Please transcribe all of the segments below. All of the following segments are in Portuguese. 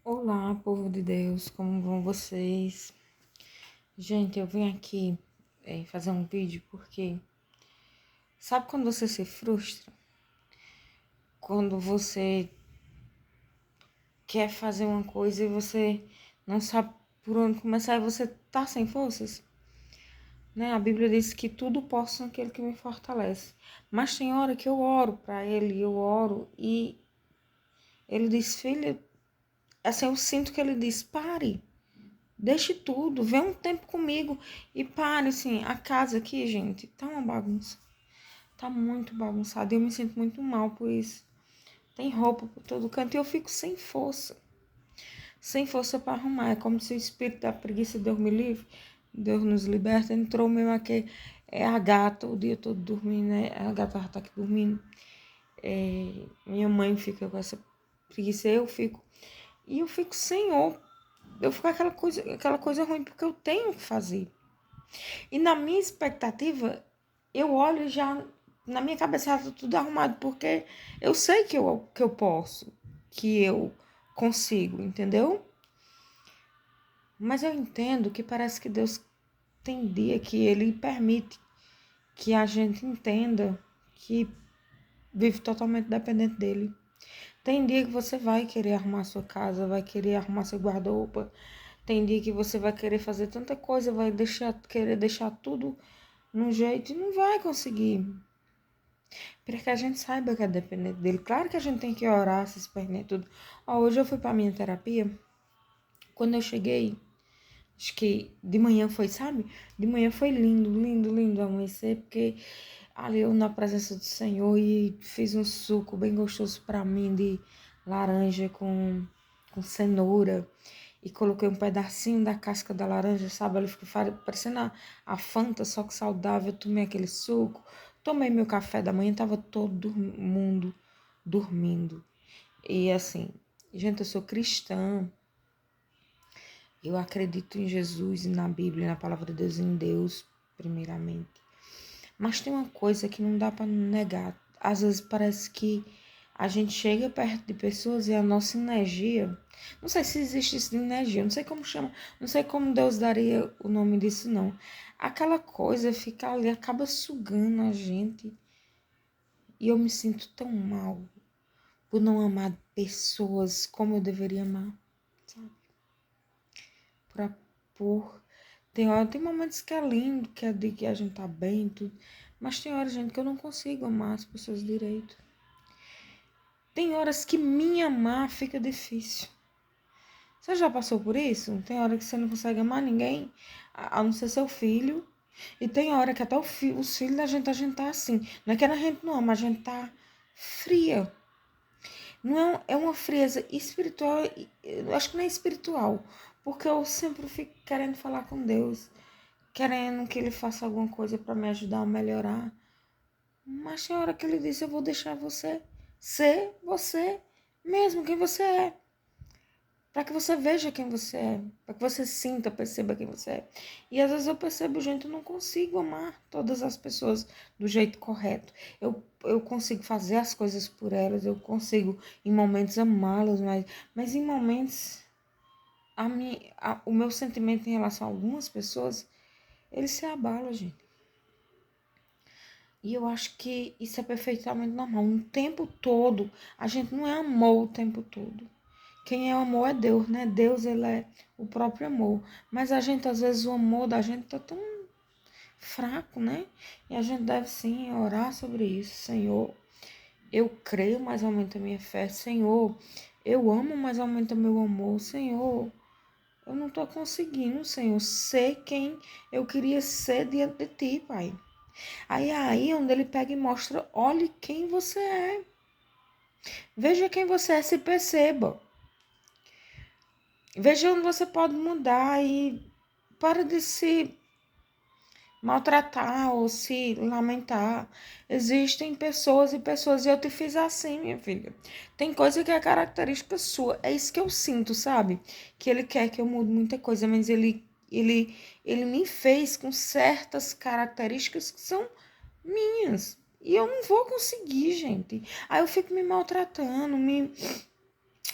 Olá, povo de Deus, como vão vocês? Gente, eu vim aqui fazer um vídeo porque sabe quando você se frustra? Quando você quer fazer uma coisa e você não sabe por onde começar e você tá sem forças, né? A Bíblia diz que tudo posso naquele que me fortalece. Mas tem hora que eu oro para ele, eu oro e ele diz, filha, assim, eu sinto que ele diz, pare. Deixe tudo, vê um tempo comigo e pare, assim, a casa aqui, gente, tá uma bagunça. Tá muito bagunçada e eu me sinto muito mal por isso. Tem roupa por todo canto e eu fico sem força. Sem força para arrumar. É como se o espírito da preguiça, Deus me livre, Deus nos liberta, entrou mesmo aqui. É a gata o dia todo dormindo, né? A gata já tá aqui dormindo. Minha mãe fica com essa preguiça, eu fico. E eu fico sem eu fico aquela coisa ruim, porque eu tenho que fazer. E na minha expectativa, eu olho já, na minha cabeça já tá tudo arrumado, porque eu sei que eu posso, que eu consigo, entendeu? Mas eu entendo que parece que Deus tem dia que Ele permite que a gente entenda que vive totalmente dependente dEle. Tem dia que você vai querer arrumar sua casa, vai querer arrumar seu guarda-roupa. Tem dia que você vai querer fazer tanta coisa, querer deixar tudo num jeito e não vai conseguir. Para que a gente saiba que é dependente dele. Claro que a gente tem que orar, se espernear tudo. Hoje eu fui para minha terapia. Quando eu cheguei, acho que de manhã foi, sabe? De manhã foi lindo, lindo, lindo amanhecer, porque ali eu na presença do Senhor e fiz um suco bem gostoso para mim de laranja com cenoura. E coloquei um pedacinho da casca da laranja, sabe? Ela ficou parecendo a Fanta, só que saudável. Eu tomei aquele suco, tomei meu café da manhã, tava todo mundo dormindo. E assim, gente, eu sou cristã, eu acredito em Jesus e na Bíblia, na palavra de Deus, em Deus, primeiramente. Mas tem uma coisa que não dá para negar. Às vezes parece que a gente chega perto de pessoas e a nossa energia, não sei se existe isso de energia, não sei como chama, não sei como Deus daria o nome disso, não. Aquela coisa fica ali, acaba sugando a gente. E eu me sinto tão mal por não amar pessoas como eu deveria amar, sabe? Por, por tem momentos que é lindo, que é de que a gente tá bem, tudo. Mas tem horas, gente, que eu não consigo amar as pessoas direito. Tem horas que me amar fica difícil. Você já passou por isso? Tem hora que você não consegue amar ninguém, a não ser seu filho. E tem hora que até os filhos da gente, a gente tá assim. Não é que a gente não ama, a gente tá fria. Não é uma frieza espiritual, eu acho que não é espiritual. Porque eu sempre fico querendo falar com Deus, querendo que Ele faça alguma coisa para me ajudar a melhorar. Mas tem hora que Ele diz, eu vou deixar você ser você mesmo, quem você é. Para que você veja quem você é, para que você sinta, perceba quem você é. E às vezes eu percebo, gente, eu não consigo amar todas as pessoas do jeito correto. Eu consigo fazer as coisas por elas, eu consigo em momentos amá-las, mas em momentos o meu sentimento em relação a algumas pessoas, ele se abala, gente. E eu acho que isso é perfeitamente normal. O tempo todo, a gente não é amor o tempo todo. Quem é o amor é Deus, né? Deus, ele é o próprio amor. Mas a gente, às vezes, o amor da gente tá tão fraco, né? E a gente deve, sim, orar sobre isso. Senhor, eu creio, mas aumenta a minha fé. Senhor, eu amo, mas aumenta meu amor. Senhor, eu não tô conseguindo, Senhor, ser quem eu queria ser diante de Ti, Pai. Aí onde ele pega e mostra, olhe quem você é. Veja quem você é, se perceba. Veja onde você pode mudar e para de se maltratar ou se lamentar. Existem pessoas e pessoas, e eu te fiz assim, minha filha. Tem coisa que é característica sua. É isso que eu sinto, sabe? Que ele quer que eu mude muita coisa, mas ele me fez com certas características que são minhas. E eu não vou conseguir, gente. Aí eu fico me maltratando,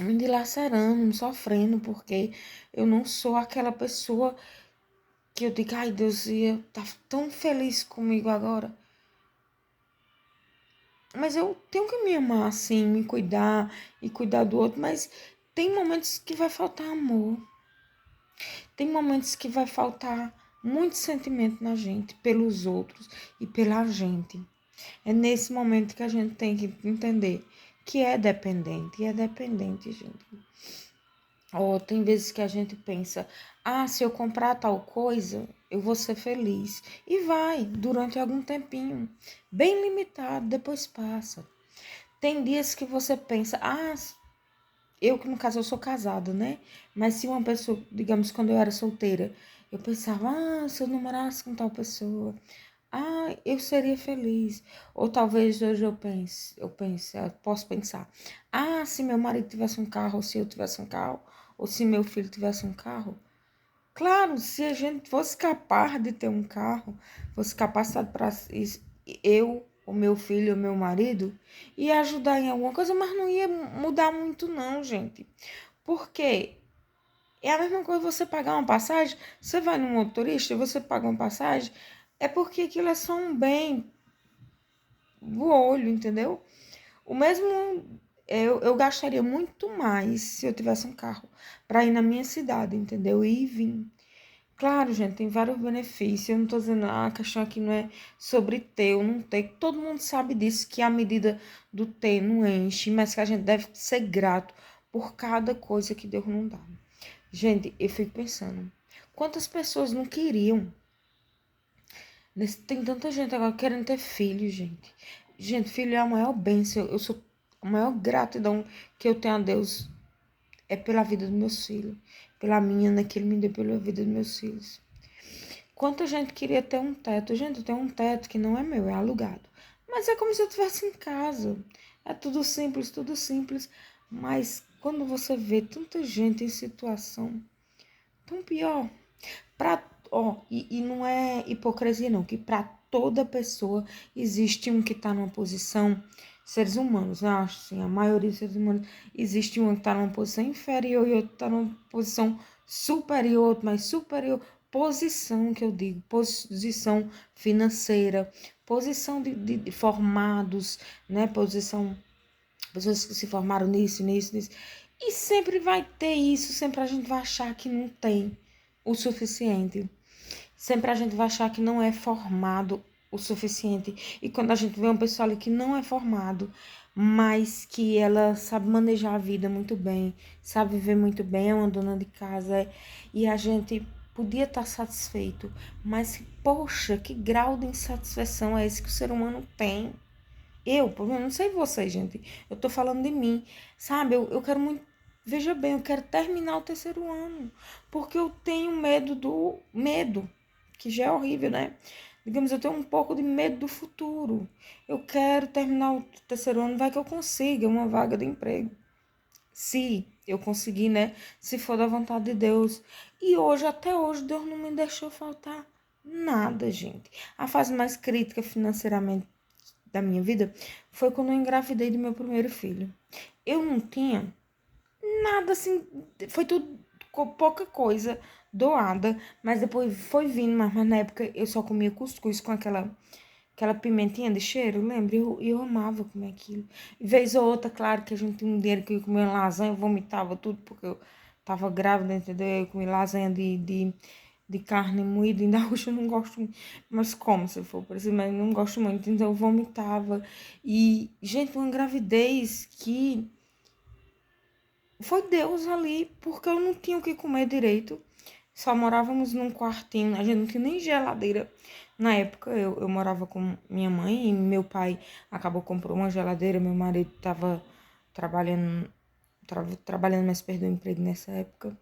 me dilacerando, me sofrendo, porque eu não sou aquela pessoa que eu digo, ai Deus, ia tá tão feliz comigo agora. Mas eu tenho que me amar assim, me cuidar e cuidar do outro, mas tem momentos que vai faltar amor. Tem momentos que vai faltar muito sentimento na gente, pelos outros e pela gente. É nesse momento que a gente tem que entender que é dependente, e é dependente, gente. Ou tem vezes que a gente pensa, se eu comprar tal coisa, eu vou ser feliz. E vai, durante algum tempinho, bem limitado, depois passa. Tem dias que você pensa, eu que no caso eu sou casada, né? Mas se uma pessoa, digamos, quando eu era solteira, eu pensava, se eu namorasse com tal pessoa, eu seria feliz. Ou talvez hoje eu posso pensar, se meu marido tivesse um carro, ou se eu tivesse um carro, ou se meu filho tivesse um carro. Claro, se a gente fosse capaz de ter um carro, fosse capacitado para isso, eu, o meu filho, o meu marido, ia ajudar em alguma coisa, mas não ia mudar muito não, gente. Por quê? É a mesma coisa você pagar uma passagem, você vai no motorista, você paga uma passagem, é porque aquilo é só um bem do olho, entendeu? O mesmo, eu gastaria muito mais se eu tivesse um carro para ir na minha cidade, entendeu? Ir e vir. Claro, gente, tem vários benefícios. Eu não tô dizendo, a questão aqui não é sobre ter ou não ter. Todo mundo sabe disso, que a medida do ter não enche, mas que a gente deve ser grato por cada coisa que Deus não dá. Gente, eu fico pensando, quantas pessoas não queriam? Tem tanta gente agora querendo ter filho, gente. Gente, filho é a maior bênção. Eu sou a maior gratidão que eu tenho a Deus é pela vida dos meus filhos. Pela minha, né, que Ele me deu pela vida dos meus filhos. Quanta gente queria ter um teto. Gente, eu tenho um teto que não é meu, é alugado. Mas é como se eu estivesse em casa. É tudo simples, tudo simples. Mas quando você vê tanta gente em situação tão pior, e não é hipocrisia não, que para toda pessoa existe um que está numa posição, seres humanos, né? Acho assim, a maioria dos seres humanos, existe um que está numa posição inferior e outro está numa posição superior, outro mais superior, posição que eu digo, posição financeira, posição de formados, né? Posição, pessoas que se formaram nisso, nisso, nisso. E sempre vai ter isso, sempre a gente vai achar que não tem o suficiente. Sempre a gente vai achar que não é formado o suficiente. E quando a gente vê uma pessoa ali que não é formado, mas que ela sabe manejar a vida muito bem, sabe viver muito bem, é uma dona de casa, e a gente podia estar satisfeito, mas poxa, que grau de insatisfação é esse que o ser humano tem? Pelo menos, não sei vocês, gente, eu tô falando de mim, sabe? Eu quero muito, veja bem, eu quero terminar o terceiro ano, porque eu tenho medo do medo, que já é horrível, né? Digamos, eu tenho um pouco de medo do futuro. Eu quero terminar o terceiro ano, vai que eu consiga uma vaga de emprego. Se eu conseguir, né? Se for da vontade de Deus. E hoje, até hoje, Deus não me deixou faltar nada, gente. A fase mais crítica financeiramente da minha vida foi quando eu engravidei do meu primeiro filho. Eu não tinha nada assim, foi tudo pouca coisa doada, mas depois foi vindo, mas na época eu só comia cuscuz com aquela pimentinha de cheiro, lembra? Eu amava comer aquilo. Vez ou outra, claro que a gente tinha um dinheiro que eu comia lasanha, eu vomitava tudo, porque eu tava grávida, entendeu? Eu comia lasanha de carne moída, ainda hoje eu não gosto muito, mas como se for, por exemplo, mas não gosto muito, então eu vomitava. E, gente, uma gravidez que foi Deus ali, porque eu não tinha o que comer direito. Só morávamos num quartinho, a gente não tinha nem geladeira. Na época eu morava com minha mãe e meu pai acabou comprando uma geladeira. Meu marido estava trabalhando, mas perdeu o emprego nessa época.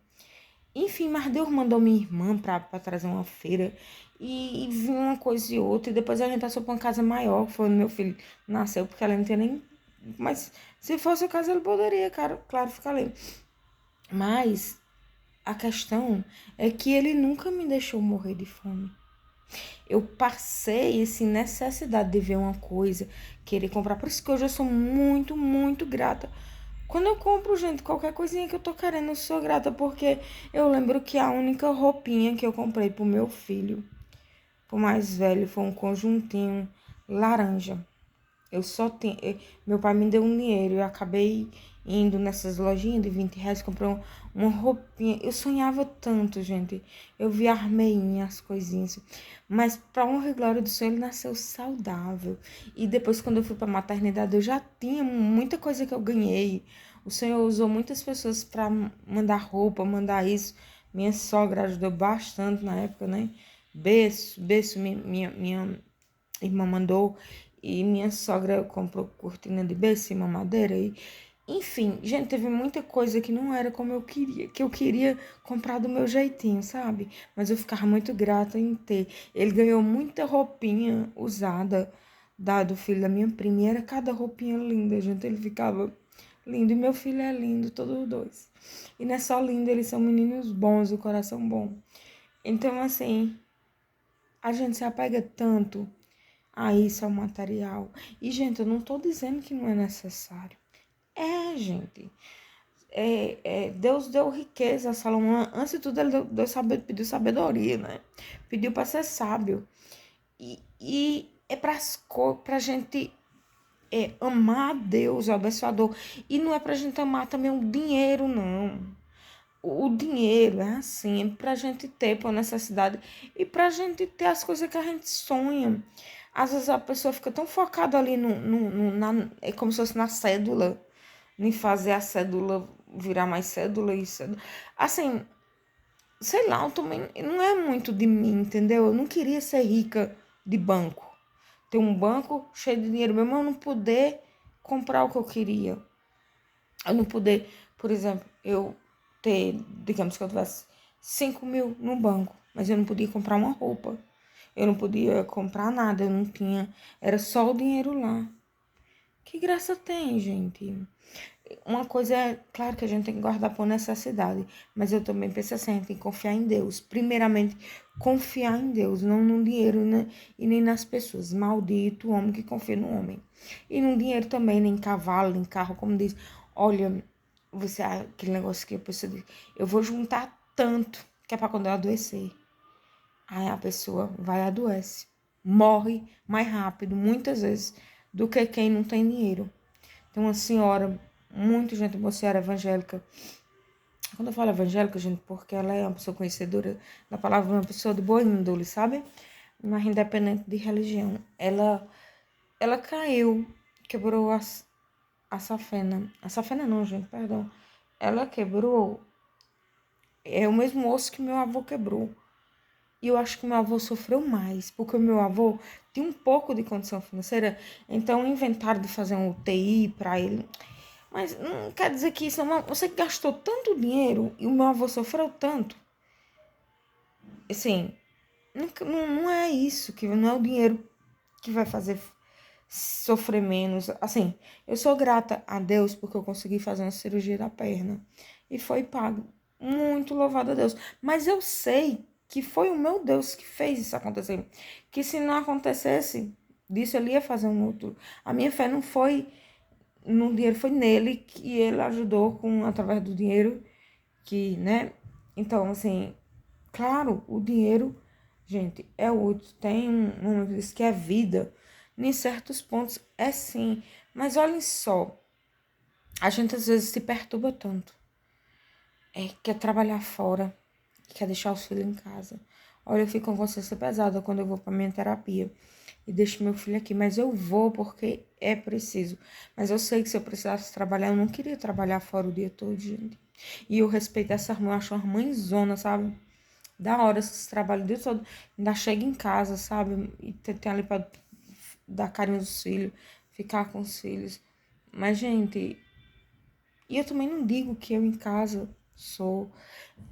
Enfim, mas Deus mandou minha irmã pra trazer uma feira e vinha uma coisa e outra. E depois a gente passou pra uma casa maior, que foi onde meu filho nasceu, porque ela não tinha nem. Mas se fosse o caso, ele poderia, claro, ficar ali. Mas a questão é que ele nunca me deixou morrer de fome. Eu passei essa necessidade de ver uma coisa, querer comprar. Por isso que hoje eu sou muito, muito grata Quando eu compro, gente, qualquer coisinha que eu tô querendo, eu sou grata, porque eu lembro que a única roupinha que eu comprei pro meu filho, pro mais velho, foi um conjuntinho laranja. Eu só tenho. Meu pai me deu um dinheiro. Eu acabei indo nessas lojinhas de R$ 20, comprei uma roupinha. Eu sonhava tanto, gente. Eu vi armeinha, as coisinhas. Mas, pra honra e glória do Senhor, ele nasceu saudável. E depois, quando eu fui pra maternidade, eu já tinha muita coisa que eu ganhei. O Senhor usou muitas pessoas pra mandar roupa, mandar isso. Minha sogra ajudou bastante na época, né? Berço, minha irmã mandou. E minha sogra comprou cortina de berço e mamadeira. Enfim, gente, teve muita coisa que não era como eu queria. Que eu queria comprar do meu jeitinho, sabe? Mas eu ficava muito grata em ter. Ele ganhou muita roupinha usada do filho da minha prima. E era cada roupinha linda, gente. Ele ficava lindo. E meu filho é lindo, todos os dois. E não é só lindo, eles são meninos bons, o coração bom. Então, assim, a gente se apega tanto a isso, ao material. E, gente, eu não tô dizendo que não é necessário. Gente. Deus deu riqueza a Salomão. Antes de tudo, ele pediu sabedoria, né? Pediu para ser sábio. E é pra gente amar a Deus, o abençoador. E não é pra gente amar também o dinheiro, não. O dinheiro é assim, é pra gente ter por necessidade e pra gente ter as coisas que a gente sonha. Às vezes a pessoa fica tão focada ali é como se fosse na cédula, em fazer a cédula virar mais cédula e cédula. Assim, sei lá, eu também não é muito de mim, entendeu? Eu não queria ser rica de banco. Ter um banco cheio de dinheiro mesmo, eu não poder comprar o que eu queria. Eu não poder, por exemplo, eu ter, digamos que eu tivesse 5 mil no banco, mas eu não podia comprar uma roupa. Eu não podia comprar nada, eu não tinha. Era só o dinheiro lá. Que graça tem, gente? Uma coisa é, claro que a gente tem que guardar por necessidade, mas eu também penso assim, a gente tem que confiar em Deus. Primeiramente, confiar em Deus, não no dinheiro, né? E nem nas pessoas. Maldito o homem que confia no homem. E no dinheiro também, nem em cavalo, nem em carro, como diz. Olha, você, aquele negócio que a pessoa diz, eu vou juntar tanto que é para quando eu adoecer. Aí a pessoa vai e adoece. Morre mais rápido, muitas vezes, do que quem não tem dinheiro. Tem uma senhora, muito gente, uma senhora evangélica. Quando eu falo evangélica, gente, porque ela é uma pessoa conhecedora da palavra, uma pessoa de boa índole, sabe? Mas independente de religião. Ela caiu, quebrou a safena. A safena não, gente, perdão. Ela quebrou, é o mesmo osso que meu avô quebrou. E eu acho que meu avô sofreu mais, porque o meu avô tinha um pouco de condição financeira, então inventaram de fazer um UTI para ele. Mas não quer dizer que isso não. Você gastou tanto dinheiro e o meu avô sofreu tanto. Assim, não é isso, que não é o dinheiro que vai fazer sofrer menos. Assim, eu sou grata a Deus porque eu consegui fazer uma cirurgia da perna e foi pago. Muito louvado a Deus. Mas eu sei que foi o meu Deus que fez isso acontecer. Que se não acontecesse disso, ele ia fazer um outro. A minha fé não foi no dinheiro, foi nele que ele ajudou com através do dinheiro que, né? Então, assim, claro, o dinheiro, gente, é útil. Tem um momento disso que é vida. Em certos pontos é sim. Mas olhem só, a gente às vezes se perturba tanto. Quer trabalhar fora, quer deixar os filhos em casa. Olha, eu fico com consciência pesada quando eu vou para minha terapia e deixo meu filho aqui, mas eu vou porque é preciso. Mas eu sei que se eu precisasse trabalhar, eu não queria trabalhar fora o dia todo, gente. E eu respeito essa irmã, eu acho uma mãezona, sabe? Da hora esse trabalho o dia todo. Ainda chega em casa, sabe? E tem ali pra dar carinho aos filhos, ficar com os filhos. Mas, gente, e eu também não digo que eu em casa sou.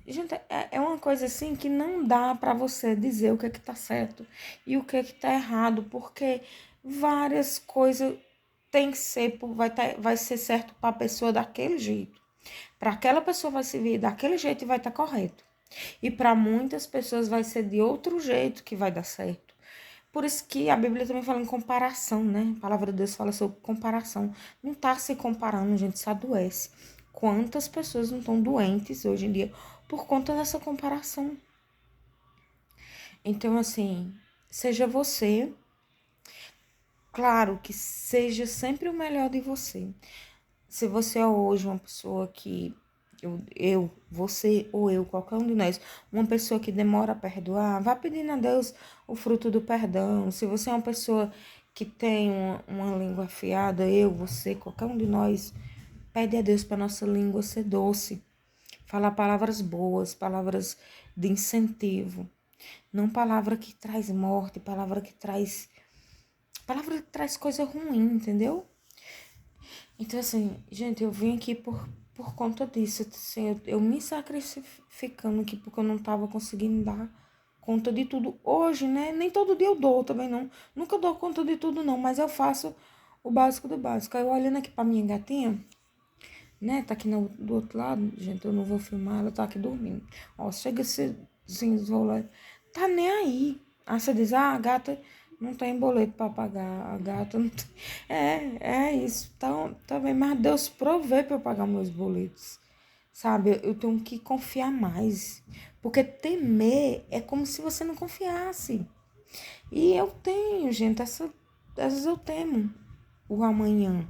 Gente, é uma coisa assim que não dá pra você dizer o que tá certo e o que tá errado, porque várias coisas tem que ser, vai ser certo pra pessoa daquele jeito. Para aquela pessoa vai se vir daquele jeito e vai estar correto. E para muitas pessoas vai ser de outro jeito que vai dar certo. Por isso que a Bíblia também fala em comparação, né? A palavra de Deus fala sobre comparação. Não tá se comparando, a gente se adoece. Quantas pessoas não estão doentes hoje em dia por conta dessa comparação? Então, assim, seja você, claro que seja sempre o melhor de você. Se você é hoje uma pessoa que você ou eu, qualquer um de nós, uma pessoa que demora a perdoar, vá pedindo a Deus o fruto do perdão. Se você é uma pessoa que tem uma língua afiada, você, qualquer um de nós, pede a Deus para nossa língua ser doce. Falar palavras boas, palavras de incentivo. Não palavra que traz morte, palavra que traz coisa ruim, entendeu? Então, assim, gente, eu vim aqui por conta disso. Assim, eu me sacrificando aqui porque eu não tava conseguindo dar conta de tudo. Hoje, né? Nem todo dia eu dou também, não. Nunca dou conta de tudo, não. Mas eu faço o básico do básico. Aí eu olhando aqui pra minha gatinha, né? Tá aqui do outro lado. Gente, eu não vou filmar. Ela tá aqui dormindo. Ó, chega esse desenrolar. Tá nem aí. Aí você diz, a gata não tem boleto pra pagar. A gata não tem. É isso. Então, também, mas Deus provê pra eu pagar meus boletos. Sabe? Eu tenho que confiar mais. Porque temer é como se você não confiasse. E eu tenho, gente, às vezes eu temo o amanhã.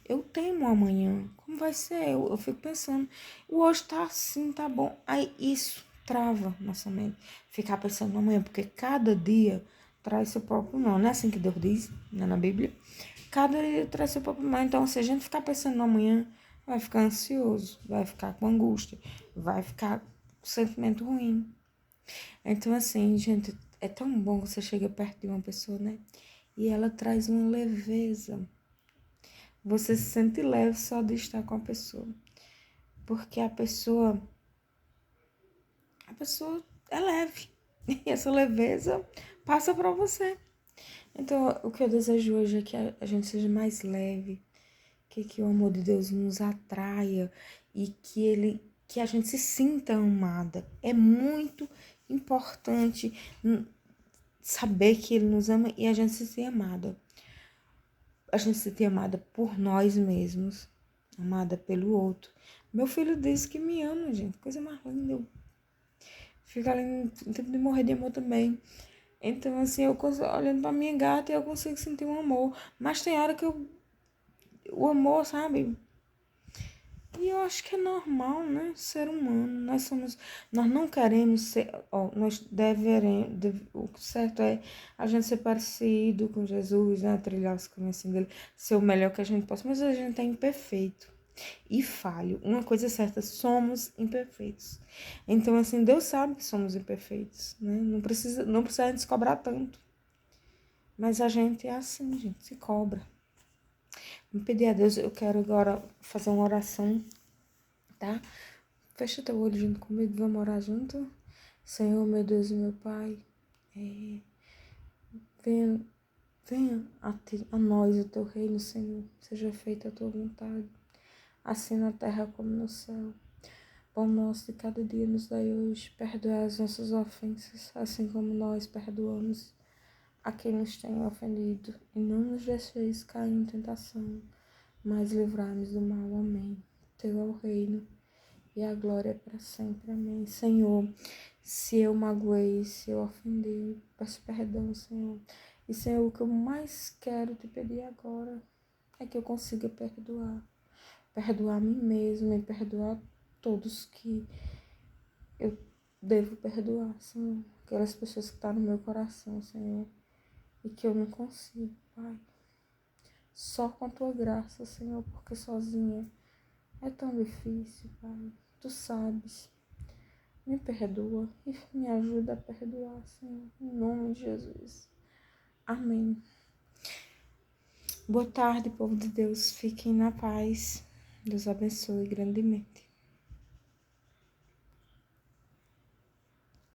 Eu temo amanhã. Como vai ser? Eu fico pensando, o hoje tá assim, tá bom. Aí isso trava nossa mente. Ficar pensando no amanhã, porque cada dia traz seu próprio mal. Não é assim que Deus diz, né, na Bíblia? Cada dia traz seu próprio mal. Então, se a gente ficar pensando no amanhã, vai ficar ansioso, vai ficar com angústia, vai ficar com sentimento ruim. Então, assim, gente, é tão bom que você chega perto de uma pessoa, né? E ela traz uma leveza. Você se sente leve só de estar com a pessoa. Porque a pessoa é leve. E essa leveza passa para você. Então, o que eu desejo hoje é que a gente seja mais leve, que o amor de Deus nos atraia e que a gente se sinta amada. É muito importante saber que Ele nos ama e a gente se sentir amada. A gente se sentir amada por nós mesmos, amada pelo outro. Meu filho disse que me ama, gente. Coisa mais linda. Eu fico ali no tempo de morrer de amor também. Então, assim, eu consigo, olhando pra minha gata, eu consigo sentir um amor. Mas tem hora que o amor, sabe? E eu acho que é normal, né? Ser humano. Nós não queremos ser, ó, nós o certo é a gente ser parecido com Jesus, né? Trilhar os caminhos assim dele, ser o melhor que a gente possa, mas a gente é imperfeito e falho. Uma coisa é certa, somos imperfeitos. Então, assim, Deus sabe que somos imperfeitos, né? Não precisa a gente se cobrar tanto. Mas a gente é assim, gente, se cobra. Vou pedir a Deus, eu quero agora fazer uma oração, tá? Fecha teu olho junto comigo, vamos orar junto. Senhor, meu Deus e meu Pai, venha, venha a nós o teu reino, Senhor. Seja feita a tua vontade, assim na terra como no céu. Pão nosso de cada dia nos dai hoje, perdoai as nossas ofensas, assim como nós perdoamos a quem nos tem ofendido. E não nos deixeis cair em tentação, mas livrai-nos do mal. Amém. Teu é o reino e a glória é para sempre. Amém. Senhor, se eu magoei, se eu ofendi, peço perdão, Senhor. E, Senhor, o que eu mais quero te pedir agora é que eu consiga perdoar. Perdoar a mim mesma e perdoar todos que eu devo perdoar, Senhor. Aquelas pessoas que estão no meu coração, Senhor. E que eu não consigo, Pai. Só com a tua graça, Senhor, porque sozinha é tão difícil, Pai. Tu sabes. Me perdoa e me ajuda a perdoar, Senhor. Em nome de Jesus. Amém. Boa tarde, povo de Deus. Fiquem na paz. Deus abençoe grandemente.